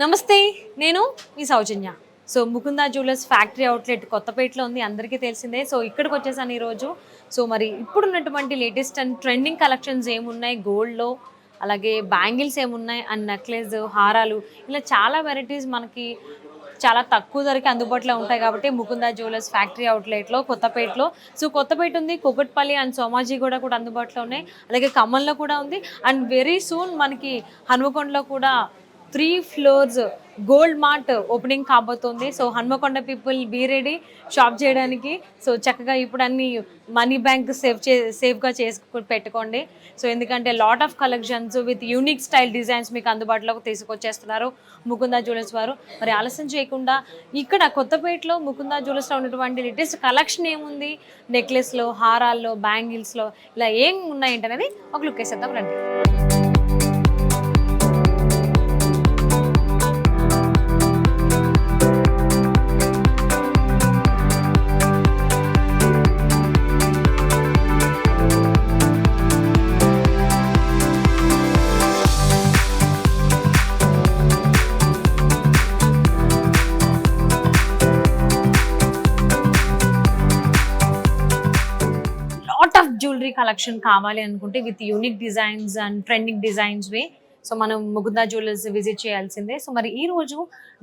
నమస్తే, నేను మీ Soujanya. So Mukunda jewellers factory outlet కొత్తపేటలో ఉంది, అందరికీ తెలిసిందే. సో ఇక్కడికి వచ్చేసాను ఈరోజు. సో మరి ఇప్పుడున్నటువంటి లేటెస్ట్ అండ్ ట్రెండింగ్ కలెక్షన్స్ ఏమున్నాయి గోల్డ్లో, అలాగే బ్యాంగిల్స్ ఏమున్నాయి అండ్ నెక్లెస్, హారాలు, ఇలా చాలా వెరైటీస్ మనకి చాలా తక్కువ ధరకి అందుబాటులో ఉంటాయి. కాబట్టి ముకుందా జ్యువెలర్స్ ఫ్యాక్టరీ అవుట్లెట్లో కొత్తపేటలో. సో కొత్తపేట ఉంది, కుకట్పల్లి అండ్ సోమాజిగూడ కూడా అందుబాటులో ఉన్నాయి, అలాగే ఖమ్మంలో కూడా ఉంది. అండ్ వెరీ సూన్ మనకి హన్మకొండలో కూడా 3 floors గోల్డ్ మార్ట్ ఓపెనింగ్ కాబోతుంది. So Hanamkonda people be ready shop చేయడానికి. సో చక్కగా ఇప్పుడు అన్ని మనీ బ్యాంక్ సేఫ్గా పెట్టుకోండి. సో ఎందుకంటే lot of collections with unique style designs మీకు అందుబాటులోకి తీసుకొచ్చేస్తున్నారు ముకుందా జ్యువెలర్స్ వారు. మరి ఆలస్యం చేయకుండా ఇక్కడ కొత్తపేటలో ముకుందా జ్యువెలర్స్లో ఉన్నటువంటి లేటెస్ట్ కలెక్షన్ ఏముంది, నెక్లెస్లో, హారాల్లో, బ్యాంగిల్స్లో ఇలా ఏం ఉన్నాయంటనేది ఒక లుక్ వేసేద్దాం రండి. జ్యువెలరీ కలెక్షన్ కావాలి అనుకుంటే with unique designs and trending designs way so మనం ముకుందా జ్యువెలర్స్ విజిట్ చేయాల్సిందే. సో మరి ఈ రోజు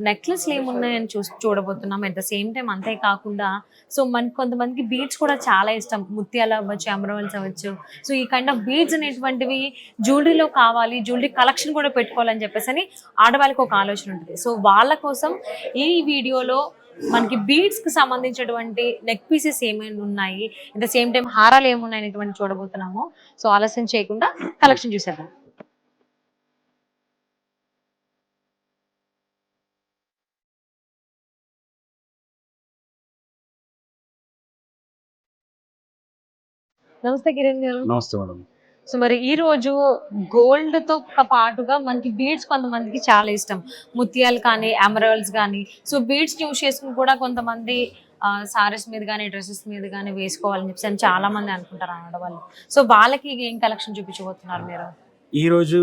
నెక్లెస్లు ఏమున్నాయని చూడబోతున్నాం. అట్ ద సేమ్ టైం అంతేకాకుండా సో మనకి కొంతమందికి బీడ్స్ కూడా చాలా ఇష్టం, ముత్యాలు అవ్వచ్చు, అమరవల్స్ అవ్వచ్చు. సో ఈ కైండ్ ఆఫ్ బీడ్స్ అనేటువంటివి జ్యువెలరీలో కావాలి, జ్యువెలరీ కలెక్షన్ కూడా పెట్టుకోవాలని చెప్పేసి అని ఆడవాళ్ళకి ఒక ఆలోచన ఉంటుంది. సో వాళ్ళ కోసం ఈ వీడియోలో మనకి బీడ్స్ కి సంబంధించినటువంటి నెక్ పీసెస్ ఏమైనా ఉన్నాయి, అట్ ద సేమ్ టైం హారాలు ఏమున్నాయి అనేటువంటి చూడబోతున్నాము. సో ఆలస్యం చేయకుండా కలెక్షన్ చూసేద్దాం. నమస్తే కిరణ్ గారు. నమస్తే మేడం. సో మరి ఈ రోజు గోల్డ్ తో పాటుగా మనకి బీడ్స్ కొంతమందికి చాలా ఇష్టం, ముత్యాలు కానీ, ఎమరాల్డ్స్ కానీ. సో బీడ్స్ యూస్ చేసుకుని కూడా కొంతమంది సారీస్ మీద కానీ, డ్రెస్సెస్ మీద కానీ వేసుకోవాలని చెప్పి అని చాలా మంది అనుకుంటారు ఆడవాళ్ళు. సో వాళ్ళకి ఏం కలెక్షన్ చూపించబోతున్నారు మీరు? ఈ రోజు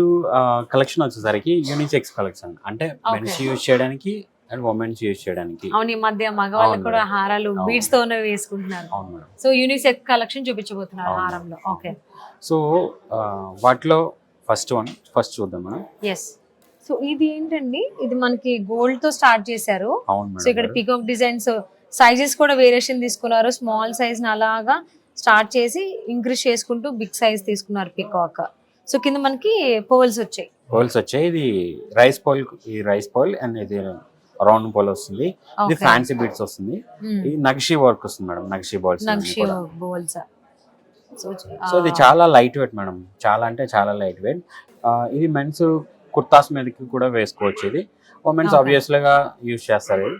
కలెక్షన్ వచ్చేసరికి యూనిసెక్స్ కలెక్షన్, అంటే మెన్స్ యూజ్ చేయడానికి అండ్ ఉమెన్స్ యూజ్ చేయడానికి. అవును, ఈ మధ్య మగవాళ్ళకి కూడా హారాలు బీడ్స్ తోనే వేసుకుంటున్నారు. సో యూనిసెక్స్ కలెక్షన్ చూపించబోతున్నారు హారంలో. ఓకే, సో వాటిలో ఫస్ట్ చూద్దాం మనం. ఎస్. సో ఇది ఏంటండి, ఇది మనకి గోల్డ్ తో స్టార్ట్ చేశారు. సో ఇక్కడ పికాక్ డిజైన్స్, సైజెస్ కూడా వేరియేషన్ తీసుకున్నారు. స్మాల్ సైజ్ అలాగా స్టార్ట్ చేసి ఇంక్రీజ్ చేసుకుంటూ బిగ్ సైజ్ తీసుకున్నారు పికాక్. సో కింద మనకి పోల్స్ వచ్చాయి. ఇది రైస్ పోల్ అండ్ ఇది రౌండ్ పోల్ వస్తుంది. ఇది ఫ్యాన్సీ బీడ్స్ వస్తుంది. ఇది నక్షి వర్క్ వస్తుంది మేడం, నక్షి బోల్స్. సో ఇది చాలా లైట్ వెయిట్ మేడం, చాలా అంటే చాలా లైట్ వెయిట్. ఇది మెన్స్ కుర్తాస్ మీదకి కూడా వేసుకోవచ్చు. ఇది ఉమెన్స్ ఆబ్వియస్లీ గా యూజ్ చేస్తారు.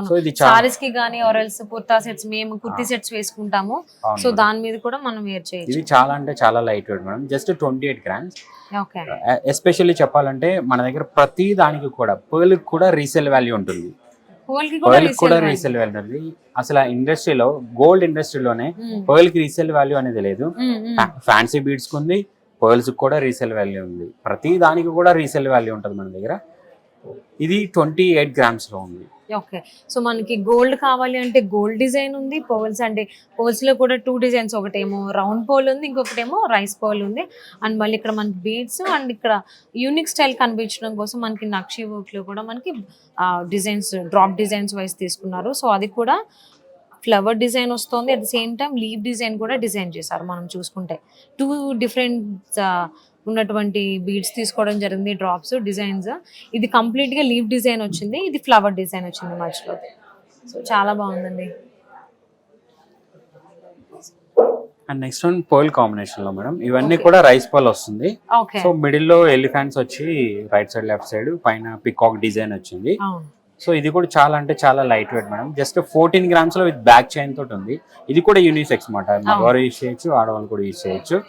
సో ఇది సారీస్ కి గానీ ఆర్ ఎల్స్ కుర్తా సెట్స్, మేము కుర్తీ సెట్స్ వేసుకుంటాము. సో దాని మీద కూడా మనం వేర్ చేయొచ్చు. ఇది చాలా అంటే చాలా light weight madam, just 28 grams. Okay, especially చెప్పాలంటే మన దగ్గర ప్రతి దానికి కూడా పర్ల్ కూడా రీసేల్ వాల్యూ ఉంటుంది. రీసేల్ వాల్యూ ఉంటుంది. అసలు ఇండస్ట్రీలో, గోల్డ్ ఇండస్ట్రీలోనే పర్ల్ కి రీసేల్ వాల్యూ అనేది లేదు. ఫ్యాన్సీ బీడ్స్ కి ఉంది, పర్ల్స్ కూడా రీసేల్ వాల్యూ ఉంది. ప్రతి దానికి కూడా రీసేల్ వాల్యూ ఉంటుంది మన దగ్గర. ఇది 28 grams లో ఉంది. ఓకే, సో మనకి గోల్డ్ కావాలి అంటే గోల్డ్ డిజైన్ ఉంది, పోల్స్ అంటే పోల్స్ లో కూడా 2 డిజైన్స్, ఒకటేమో రౌండ్ పోల్ ఉంది, ఇంకొకటేమో రైస్ పోల్ ఉంది. అండ్ మళ్ళీ ఇక్కడ మనకి బీడ్స్ అండ్ ఇక్కడ యూనిక్ స్టైల్ కనిపించడం కోసం మనకి నక్షి వర్క్ లో కూడా మనకి డిజైన్స్, డ్రాప్ డిజైన్స్ వైజ్ తీసుకున్నారు. సో అది కూడా ఫ్లవర్ డిజైన్ వస్తుంది, at the same time leave design కూడా డిజైన్ చేశారు. మనం చూసుకుంటే 2 డిఫరెంట్ ఉన్నటువంటి బీడ్స్ తీసుకోవడం జరిగింది, డ్రాప్స్ డిజైన్స్. ఇది కంప్లీట్ గా లీవ్ డిజైన్ వచ్చింది, ఇది ఫ్లవర్ డిజైన్ వచ్చింది మధ్యలో. సో చాలా బాగుందండి. And next one pearl combination లో మేడం, ఇవన్నీ కూడా రైస్ పర్ల్ వస్తుంది. సో మిడిల్ లో ఎలిఫెంట్స్ వచ్చి రైట్ సైడ్ లెఫ్ట్ సైడ్, పైన పికాక్ డిజైన్ వచ్చింది. సో ఇది కూడా చాలా అంటే చాలా light weight madam, just 14 grams లో విత్ బ్యాక్ చైన్ తోటి ఉంది. ఇది కూడా యూనిసెక్స్ మాట, మగవారు యూజ్ చేయొచ్చు, ఆడవాళ్ళు కూడా యూజ్ చేయొచ్చు.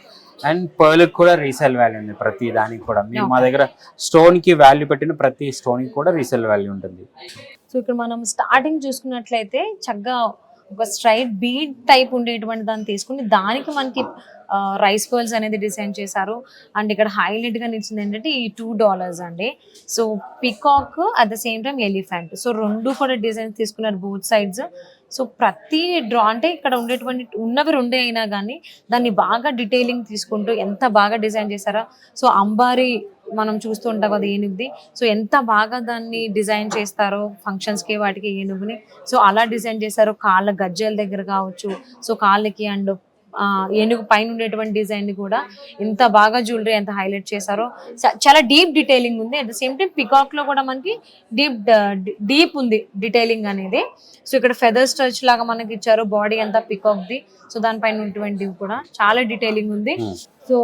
అండ్ పర్ల్ కూడా రీసేల్ వాల్యూ ఉంది ప్రతి దానికి కూడా. మీరు మా దగ్గర స్టోన్ కి వాల్యూ పెట్టిన ప్రతి స్టోన్ కి కూడా రీసేల్ వాల్యూ ఉంటుంది. సో ఇక్కడ మనం స్టార్టింగ్ చూసుకున్నట్లయితే చక్కగా ఒక స్ట్రైట్ బీడ్ టైప్ ఉండేటువంటి దాన్ని తీసుకుని దానికి మనకి రైస్ పర్ల్స్ అనేది డిజైన్ చేశారు. అండ్ ఇక్కడ హైలైట్ గా నిలిచింది ఏంటంటే ఈ $2 అండి. So peacock at the same time elephant, so రెండు కూడా డిజైన్స్ తీసుకున్నారు బోత్ సైడ్స్. సో ప్రతి డ్రా అంటే ఇక్కడ ఉన్నవి రెండే అయినా కానీ దాన్ని బాగా డీటెయిలింగ్ తీసుకుంటూ ఎంత బాగా డిజైన్ చేశారో. సో అంబారీ మనం చూస్తూ ఉంటాం కదా ఏనుగుది, సో ఎంత బాగా దాన్ని డిజైన్ చేస్తారో ఫంక్షన్స్కి వాటికి ఏనుగుని. సో అలా డిజైన్ చేశారు. కాళ్ళ గజ్జల దగ్గర కావచ్చు, సో కాళ్ళకి అండ్ ఏనుగు పైన ఉండేటువంటి డిజైన్ ని కూడా ఎంత బాగా జ్యువెలరీ ఎంత హైలైట్ చేశారో. చాలా డీప్ డీటెయిలింగ్ ఉంది. At the same time peacock లో కూడా మనకి డీప్ ఉంది డీటెయిలింగ్ అనేది. సో ఇక్కడ ఫెదర్ స్ట్రచ్ లాగా మనకి ఇచ్చారు, బాడీ అంతా పికాక్ ది. సో దానిపైన ఉన్నటువంటివి కూడా చాలా డీటెయిలింగ్ ఉంది. సో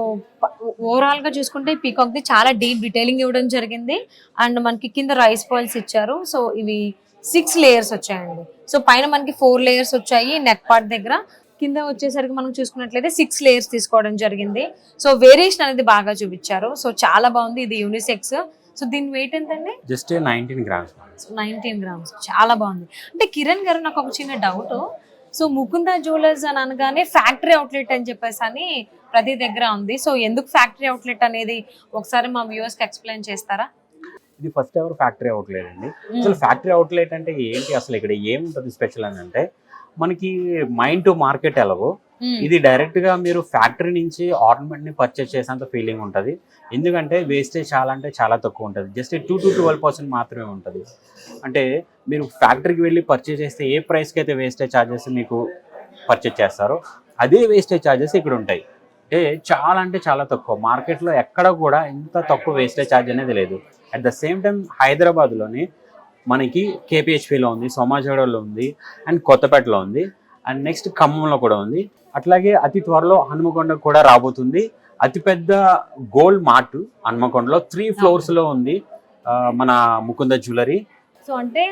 ఓవరాల్ గా చూసుకుంటే పీకాక్ ది చాలా డీప్ డీటెయిలింగ్ ఇవ్వడం జరిగింది. అండ్ మనకి కింద రైస్ పర్ల్స్ ఇచ్చారు. సో ఇవి 6 లేయర్స్ వచ్చాయండి. సో పైన మనకి 4 లేయర్స్ వచ్చాయి నెక్ పార్ట్ దగ్గర. కింద వచ్చేసరికి మనం చూసుకున్నట్లయితే 6 లేయర్స్ తీసుకోవడం జరిగింది. సో వేరియేషన్ అనేది బాగా చూపించారు. సో చాలా బాగుంది. ఇది యూనిసెక్స్. సో దీని వెయిట్ ఎంతండి? Just 19 grams. 19 grams. చాలా బాగుంది. అంటే కిరణ్ గారు నాకు ఒక చిన్న డౌట్. సో ముకుందా జ్యువెలర్స్ అని అనగానే ఫ్యాక్టరీ అవుట్లెట్ అని చెప్పేసి అని ప్రతి దగ్గర ఉంది. సో ఎందుకు ఫ్యాక్టరీ అవుట్లెట్ అనేది ఒకసారి మా వ్యూవర్స్ కి ఎక్స్ప్లెయిన్ చేస్తారా? ఇది ఫస్ట్ ఎవర్ ఫ్యాక్టరీ అవుట్లెట్ అండి. అసలు ఫ్యాక్టరీ అవుట్లెట్ అంటే ఏంటి, అసలు ఇక్కడ ఏముంటుంది స్పెషల్ అని అంటే, మనకి మైండ్ టు మార్కెట్ ఎలాగో ఇది డైరెక్ట్ గా మీరు ఫ్యాక్టరీ నుంచి ఆర్నమెంట్ ని పర్చేస్ చేసేంత ఫీలింగ్ ఉంటుంది. ఎందుకంటే వేస్టేజ్ చాలా అంటే చాలా తక్కువ ఉంటుంది. జస్ట్ 2 to 12% మాత్రమే ఉంటుంది. అంటే మీరు ఫ్యాక్టరీకి వెళ్ళి పర్చేస్ చేస్తే ఏ ప్రైస్కి అయితే వేస్టేజ్ ఛార్జెస్ మీకు పర్చేస్ చేస్తారో అదే వేస్టేజ్ ఛార్జెస్ ఇక్కడ ఉంటాయి. అంటే చాలా తక్కువ. మార్కెట్లో ఎక్కడ కూడా ఇంత తక్కువ వేస్టేజ్ ఛార్జ్ అనేది లేదు. అట్ ద సేమ్ టైం హైదరాబాద్లోని మనకి కేపీహెచ్పిలో ఉంది, సోమాజిగూడలో ఉంది, అండ్ కొత్తపేటలో ఉంది, అండ్ నెక్స్ట్ ఖమ్మంలో కూడా ఉంది. అట్లాగే అతి త్వరలో హనుమకొండకు కూడా రాబోతుంది. అతిపెద్ద గోల్డ్ మార్ట్ హనుమకొండలో 3 floors లో ఉంది మన ముకుంద జ్యువెలరీ. సో అంటే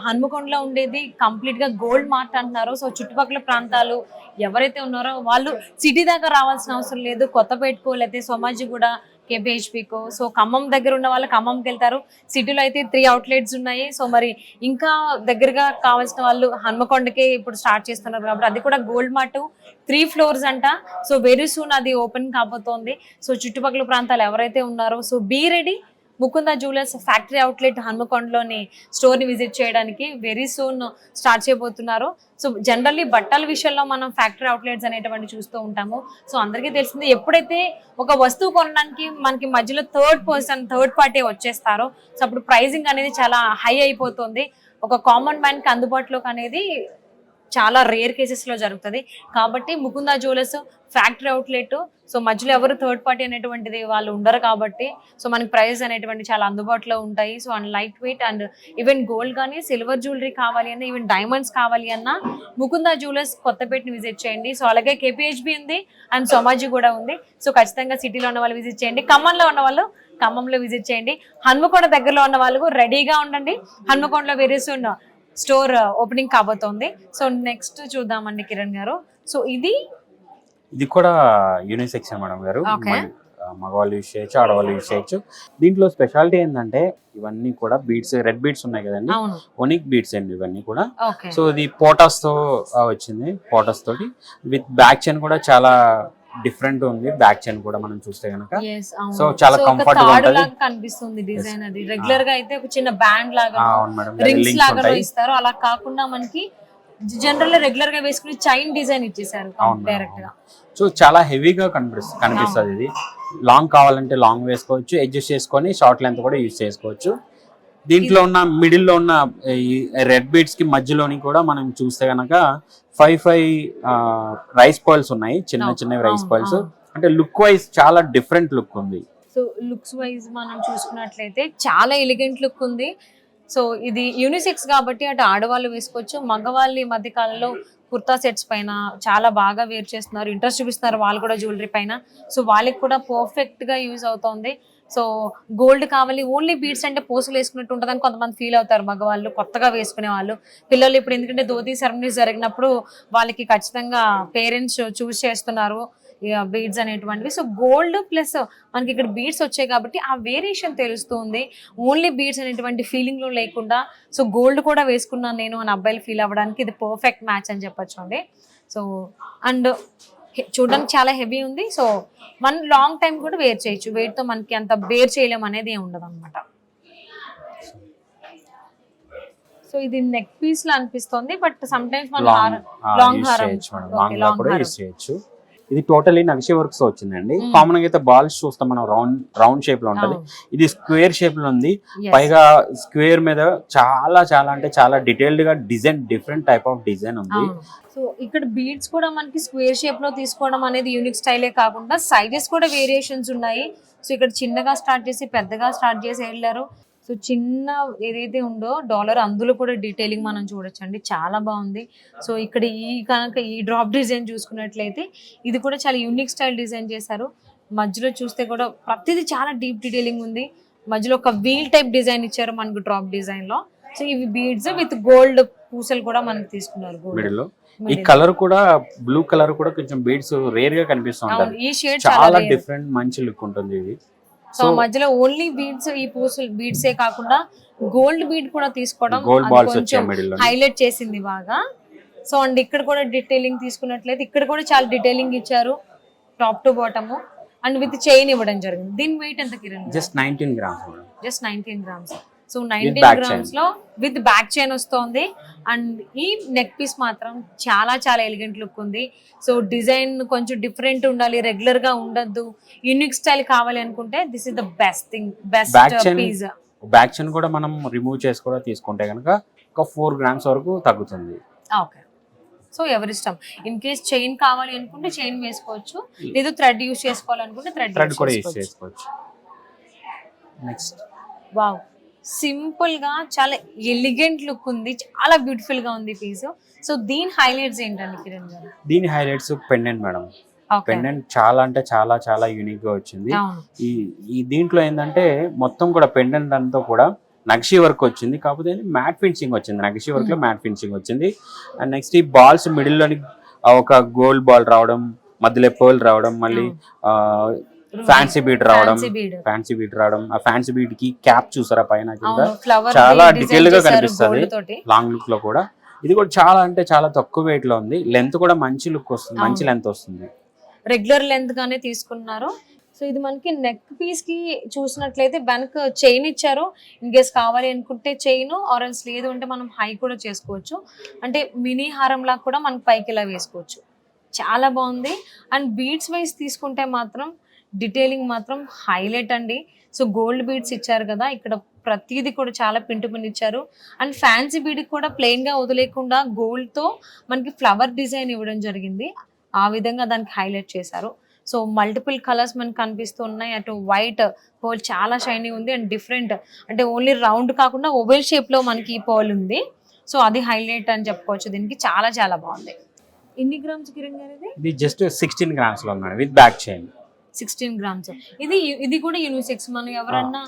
హన్మకొండలో ఉండేది కంప్లీట్ గా గోల్డ్ మార్ట్ అంటున్నారు. సో చుట్టుపక్కల ప్రాంతాలు ఎవరైతే ఉన్నారో వాళ్ళు సిటీ దాకా రావాల్సిన అవసరం లేదు. కొత్తపేటకో లేకపోతే సోమాజిగూడ కేపీహెచ్పికో, సో ఖమ్మం దగ్గర ఉన్న వాళ్ళు ఖమ్మంకి వెళ్తారు. సిటీలో అయితే 3 outlets ఉన్నాయి. సో మరి ఇంకా దగ్గరగా కావాల్సిన వాళ్ళు హన్మకొండకే ఇప్పుడు స్టార్ట్ చేస్తున్నారు కాబట్టి అది కూడా గోల్డ్ మార్ట్ 3 floors అంట. సో వెరీ సూన్ అది ఓపెన్ కాబోతోంది. సో చుట్టుపక్కల ప్రాంతాలు ఎవరైతే ఉన్నారో so be ready. Mukunda jewellers factory outlet హన్మకొండలోని స్టోర్ని విజిట్ చేయడానికి వెరీ సూన్ స్టార్ట్ చేయబోతున్నారు. సో జనరల్లీ బట్టల విషయంలో మనం ఫ్యాక్టరీ అవుట్లెట్స్ అనేటువంటి చూస్తూ ఉంటాము. సో అందరికీ తెలిసింది, ఎప్పుడైతే ఒక వస్తువు కొనడానికి మనకి మధ్యలో థర్డ్ పార్టీ వచ్చేస్తారో సో అప్పుడు ప్రైజింగ్ అనేది చాలా హై అయిపోతుంది. ఒక కామన్ మ్యాన్కి అందుబాటులోకి అనేది చాలా రేర్ కేసెస్లో జరుగుతుంది. కాబట్టి Mukunda jewellers factory outlet, so మధ్యలో ఎవరు థర్డ్ పార్టీ అనేటువంటిది వాళ్ళు ఉండరు కాబట్టి సో మనకి ప్రైస్ అనేటువంటి చాలా అందుబాటులో ఉంటాయి. So and light weight and even gold కానీ సిల్వర్ జ్యువెలరీ కావాలి అన్నా, ఈవెన్ డైమండ్స్ కావాలి అన్నా ముకుందా జ్యువెలర్స్ కొత్తపేటని విజిట్ చేయండి. సో అలాగే కేపీహెచ్బి ఉంది అండ్ సోమాజీ కూడా ఉంది. సో ఖచ్చితంగా సిటీలో ఉన్న వాళ్ళు విజిట్ చేయండి. ఖమ్మంలో ఉన్న వాళ్ళు ఖమ్మంలో విజిట్ చేయండి. హన్మకొండ దగ్గరలో ఉన్న వాళ్ళు రెడీగా ఉండండి. హన్మకొండలో వెరీ సూన్ స్టోర్ ఓపెనింగ్ కాబోతోంది. సో నెక్స్ట్ చూద్దామండి కిరణ్ గారు. సో ఇది కూడా యూనిసెక్స్ మేడం గారు. మగవాళ్ళు యూజ్ చేయొచ్చు, ఆడవాళ్ళు యూజ్ చేయొచ్చు. దీంట్లో స్పెషాలిటీ ఏంటంటే ఇవన్నీ కూడా బీడ్స్, రెడ్ బీడ్స్ ఉన్నాయి కదండి, ఒనిక్ బీడ్స్ అండి ఇవన్నీ కూడా. సో ఇది పోటాస్ తో వచ్చింది. పోటాస్ తోటి విత్ బ్యాక్ చైన్ కూడా చాలా డిఫరెంట్ ఉంది. బ్యాక్ చైన్ కూడా మనం చూస్తే కనుక సో చాలా కంఫర్టబుల్ ఉంటుంది. కనిపిస్తుంది డిజైన్. అది రెగ్యులర్ గా అయితే ఒక చిన్న బ్యాండ్ లాగా రింగ్స్ లాగా ఇస్తారు. అలా కాకుండా మనకి జనరల్ రెగ్యులర్ గా వేసుకుని చైన్ డిజైన్ ఇచ్చేసారు డైరెక్ట్ గా. సో చాలా హెవీగా కనిపిస్తుంది. ఇది లాంగ్ కావాలంటే లాంగ్ వేసుకోవచ్చు, అడ్జస్ట్ చేసుకొని షార్ట్ లెంత్ కూడా యూజ్ చేసుకోవచ్చు. దీంట్లో ఉన్న మిడిల్లో ఉన్న ఈ రెడ్ బీడ్స్ కి మధ్యలోని కూడా మనం చూస్తే కనుక 5 రైస్ పర్ల్స్ ఉన్నాయి, చిన్న రైస్ పర్ల్స్. అంటే లుక్ వైజ్ చాలా డిఫరెంట్ లుక్ ఉంది. సో లుక్స్ వైజ్ మనం చూసుకున్నట్లయితే చాలా ఎలిగెంట్ లుక్ ఉంది. సో ఇది యూనిసెక్స్ కాబట్టి అటు ఆడవాళ్ళు వేసుకోవచ్చు. మగవాళ్ళు ఈ మధ్య కాలంలో కుర్తా సెట్స్ పైన చాలా బాగా వేర్ చేస్తున్నారు, ఇంట్రెస్ట్ చూపిస్తున్నారు వాళ్ళు కూడా జ్యువెలరీ పైన. సో వాళ్ళకి కూడా పర్ఫెక్ట్ గా యూజ్ అవుతుంది. సో గోల్డ్ కావాలి, ఓన్లీ బీడ్స్ అంటే పోసులు వేసుకున్నట్టు ఉంటుందని కొంతమంది ఫీల్ అవుతారు మగవాళ్ళు, కొత్తగా వేసుకునే వాళ్ళు. పిల్లలు ఇప్పుడు ఎందుకంటే ధోతి సెరమనీస్ జరిగినప్పుడు వాళ్ళకి ఖచ్చితంగా పేరెంట్స్ చూస్ చేస్తున్నారు బీడ్స్ అనేటువంటివి. సో గోల్డ్ ప్లస్ మనకి ఇక్కడ బీడ్స్ వచ్చాయి కాబట్టి ఆ వేరియేషన్ తెలుస్తుంది. ఓన్లీ బీడ్స్ అనేటువంటి ఫీలింగ్లో లేకుండా సో గోల్డ్ కూడా వేసుకున్నాను నేను అని అబ్బాయిలు ఫీల్ అవ్వడానికి ఇది పర్ఫెక్ట్ మ్యాచ్ అని చెప్పొచ్చు అండి. సో అండ్ చూడడానికి చాలా హెవీ ఉంది. సో మనం లాంగ్ టైం కూడా వేర్ చేయొచ్చు. వెయిట్తో మనకి అంత బేర్ చేయలేం అనేది ఏమి ఉండదు అనమాట. సో ఇది నెక్ పీస్ లా అనిపిస్తుంది బట్ సమ్ టైమ్స్ మనం లాంగ్ హారం చేయొచ్చు. ఇది టోటలీ నక్షి వర్క్స్ వచ్చిందండి. కామన్ గా అయితే బాల్స్ చూస్తాం మనం రౌండ్ షేప్ లో ఉంటది, ఇది స్క్వేర్ షేప్ లో ఉంది. పైగా స్క్వేర్ మీద చాలా చాలా అంటే చాలా డీటెయిల్డ్ గా design, different type of design ఉంది. సో ఇక్కడ బీడ్స్ కూడా మనకి స్క్వేర్ షేప్ లో తీసుకోవడం అనేది యూనిక్ స్టైలే కాకుండా సైజెస్ కూడా వేరియేషన్స్ ఉన్నాయి. సో ఇక్కడ చిన్నగా స్టార్ట్ చేసి పెద్దగా స్టార్ట్ చేసి వెళ్ళారు. సో చిన్న ఏదైతే ఉందో డాలర్ అందులో కూడా డీటెయిలింగ్ మనం చూడొచ్చండి, చాలా బాగుంది. సో ఇక్కడ ఈ డ్రాప్ డిజైన్ చూసుకున్నట్లయితే ఇది కూడా చాలా యూనిక్ స్టైల్ డిజైన్ చేశారు. మధ్యలో చూస్తే కూడా ప్రతిదీ చాలా డీప్ డీటెయిలింగ్ ఉంది. మధ్యలో ఒక వీల్ టైప్ డిజైన్ ఇచ్చారు మనకు డ్రాప్ డిజైన్ లో. సో ఇవి బీడ్స్ విత్ గోల్డ్ పూసలు కూడా మనకి తీసుకున్నారు. గోల్డ్ ఈ కలర్ కూడా బ్లూ కలర్ కూడా కొంచెం బీడ్స్ రేర్ గా కనిపిస్తుంది. ఈ షేడ్ చాలా డిఫరెంట్ మంచి లుక్ ఉంటుంది ఇది. సో మధ్యలో ఓన్లీ బీడ్స్, ఈ పూసలు బీడ్సే కాకుండా గోల్డ్ బీడ్ కూడా తీసుకోవడం హైలైట్ చేసింది బాగా. సో అండ్ ఇక్కడ కూడా డీటెయిలింగ్ తీసుకున్నట్లయితే ఇక్కడ కూడా చాలా డీటెయిలింగ్ ఇచ్చారు top to bottom and with chain ఇవ్వడం జరిగింది. దీని వెయిట్ ఎంత Kiran? Just 19 grams. Just 19 grams. So 19 grams లో విత్ బ్యాక్ చైన్ వస్తుంది. అండ్ ఈ నెక్ పీస్ మాత్రం చాలా చాలా ఎలిగెంట్ లుక్ ఉంది. సో డిజైన్ కొంచెం డిఫరెంట్ ఉండాలి, రెగ్యులర్ గా ఉండద్దు, యూనిక్ స్టైల్ కావాలి అనుకుంటే this is the best thing, best piece. Back chain కూడా మనం రిమూవ్ చేసి కూడా తీసుకుంటే కనుక ఒక 4 grams వరకు తగ్గుతుంది. ఓకే. సో ఎవరిష్టం, ఇన్ కేస్ చైన్ కావాలి అనుకుంటే చైన్ వేసుకోవచ్చు, లేదు థ్రెడ్ యూస్ చేసుకోవాలనుకుంటే థ్రెడ్ కూడా యూస్ చేసుకోవచ్చు. నెక్స్ట్ వావ్, సింపుల్ గా చాలా ఎలిగెంట్ లుక్ ఉంది, చాలా బ్యూటిఫుల్ గా ఉంది పీస్. సో దీని హైలైట్స్ ఏంటండి కిరణ్ గారు? దీని హైలైట్స్ పెండెంట్ మేడం. పెండెంట్ చాలా అంటే చాలా చాలా యూనిక్ గా వచ్చింది. ఈ దీంట్లో ఏంటంటే మొత్తం కూడా పెండెంట్ అంతా కూడా నక్షి వర్క్ వచ్చింది, కాకపోతే మ్యాట్ ఫినిషింగ్ వచ్చింది. నక్షి వర్క్ లో మ్యాట్ ఫినిషింగ్ వచ్చింది. అండ్ నెక్స్ట్ ఈ బాల్స్ మిడిల్ లోని ఒక గోల్డ్ బాల్ రావడం, మధ్యలో పర్ల్ రావడం, మళ్ళీ ఫ్యాన్సీ బీడ్ రావడం, ఆ ఫ్యాన్సీ బీడ్ కి క్యాప్ చూసారా పైన కింద, చాలా డీటెయిల్ గా కనిపిస్తుంది లాంగ్ లుక్ లో కూడా. ఇది కూడా చాలా అంటే చాలా తక్కువ వెయిట్ లో ఉంది. లెంత్ కూడా మంచి లుక్ వస్తుంది, మంచి లెంత్ వస్తుంది, రెగ్యులర్ లెంత్ గానే తీసుకున్నారు. సో ఇది మనకి నెక్ పీస్ కి చూసినట్లయితే వెనక చైన్ ఇచ్చారు. ఇన్ కేస్ కావాలి అనుకుంటే చైన్, ఆరెంజ్ లేదు అంటే మనం హై కూడా చేసుకోవచ్చు. అంటే మినీ హారం లా కూడా మనకి పైకి ఇలా వేసుకోవచ్చు. చాలా బాగుంది. అండ్ బీడ్స్ వైజ్ తీసుకుంటే మాత్రం డీటెయిలింగ్ మాత్రం హైలైట్ అండి. సో గోల్డ్ బీడ్స్ ఇచ్చారు కదా, ఇక్కడ ప్రతిదీ కూడా చాలా పింటుపిన్ ఇచ్చారు. అండ్ ఫ్యాన్సీ బీడ్ కూడా ప్లెయిన్ గా వదిలేకుండా గోల్డ్ తో మనకి ఫ్లవర్ డిజైన్ ఇవ్వడం జరిగింది. ఆ విధంగా దానికి హైలైట్ చేశారు. సో మల్టిపుల్ కలర్స్ మనకు కనిపిస్తున్నాయి. అటు వైట్ పర్ల్ చాలా షైనీ ఉంది అండ్ డిఫరెంట్, అంటే ఓన్లీ రౌండ్ కాకుండా ఓవెల్ షేప్ లో మనకి ఈ పర్ల్ ఉంది. సో అది హైలైట్ అని చెప్పుకోవచ్చు. దీనికి చాలా చాలా బాగుంది. ఎన్ని గ్రామ్స్ కిరణ్ గారు? ఇది జస్ట్ 16 grams లో ఉన్నాడు విత్ బ్యాక్ చైన్. 16 grams. ఇది కూడా యూనిసెక్స్. మనం ఎవరన్నా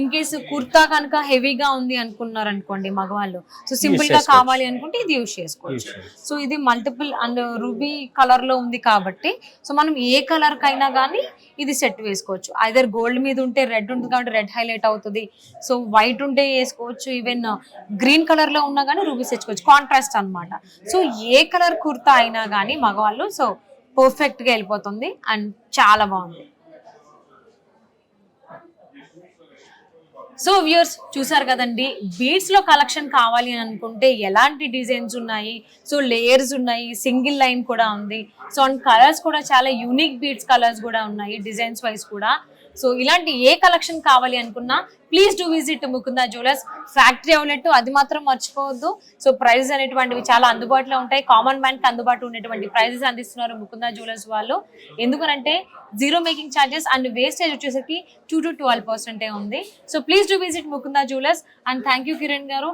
ఇన్ కేసు కుర్తా కనుక హెవీగా ఉంది అనుకున్నారు అనుకోండి మగవాళ్ళు, సో సింపుల్ గా కావాలి అనుకుంటే ఇది యూజ్ చేసుకోవచ్చు. సో ఇది మల్టిపుల్ అండ్ రూబీ కలర్ లో ఉంది కాబట్టి సో మనం ఏ కలర్ కైనా కానీ ఇది సెట్ వేసుకోవచ్చు. ఐదర్ గోల్డ్ మీద ఉంటే రెడ్ ఉంటుంది కాబట్టి రెడ్ హైలైట్ అవుతుంది. సో వైట్ ఉంటే వేసుకోవచ్చు. ఈవెన్ గ్రీన్ కలర్ లో ఉన్నా కానీ రూబీ తెచ్చుకోవచ్చు, కాంట్రాస్ట్ అన్నమాట. సో ఏ కలర్ కుర్తా అయినా కానీ మగవాళ్ళు సో పర్ఫెక్ట్ గా వెళ్ళిపోతుంది అండ్ చాలా బాగుంది. సో వ్యూయర్స్ చూసారు కదండి, బీడ్స్ లో కలెక్షన్ కావాలి అని అనుకుంటే ఎలాంటి డిజైన్స్ ఉన్నాయి, సో లేయర్స్ ఉన్నాయి, సింగిల్ లైన్ కూడా ఉంది. సో అండ్ కలర్స్ కూడా చాలా యూనిక్ బీడ్స్ కలర్స్ కూడా ఉన్నాయి, డిజైన్స్ వైజ్ కూడా. సో ఇలాంటి ఏ కలెక్షన్ కావాలి అనుకున్నా please do visit Mukunda jewellers factory outlet. అది మాత్రం మర్చిపోవద్దు. సో ప్రైజెస్ అనేటువంటివి చాలా అందుబాటులో ఉంటాయి. కామన్ మ్యాన్ కి అందుబాటులో ఉన్నటువంటి ప్రైజెస్ అందిస్తున్నారు ముకుందా జ్యువెలర్స్ వాళ్ళు. ఎందుకంటే zero making charges and wastage వచ్చేసరికి 2 to 12% ఉంది. So please do visit Mukunda jewellers and thank you Kiran గారు.